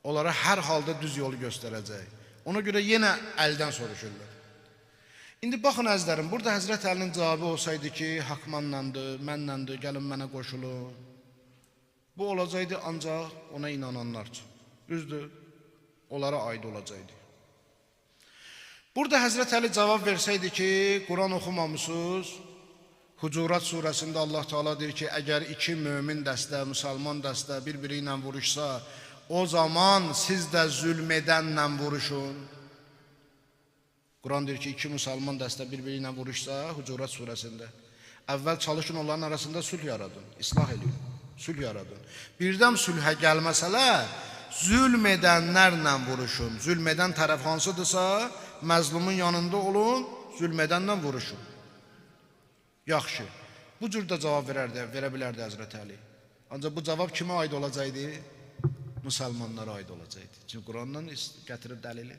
Onlara hər halda düz yolu göstərəcək. Ona görə yenə əldən soruşurlar. İndi baxın əzizlərim, burada Həzrət Əlinin cavabı olsaydı ki, haqq mənləndir, mənləndir, gəlin mənə qoşulun. Bu olacaqdı ancaq ona inananlar üçün. Düzdür, onlara aid olacaqdı. Burada Həzrət Əli cavab versəydi ki, Quran oxumamışsınız, Hucurat surəsində Allah Teala deyir ki, əgər iki mömin dəstə, müsəlman dəstə bir-biri ilə vuruşsa, o zaman siz də zülm edənlə vuruşun. Quran deyir ki, iki müsəlman dəstə bir-biri ilə vuruşsa, Hucurat surəsində, əvvəl çalışın onların arasında sülh yaradın, islah edin, sülh yaradın. Birdən sülhə gəlməsələr, zülm edənlərlə vuruşun. Zülm edən tərəf hansıdırsa, məzlumun yanında olun, zülm edənlə vuruşun. Yaxşı, bu cür də cavab verə bilərdi Həzrət Əli. Ancaq bu cavab kimə aid olacaqdı? Müsəlmanlara aid olacaqdı. Çünki Qurandan gətirib dəlili.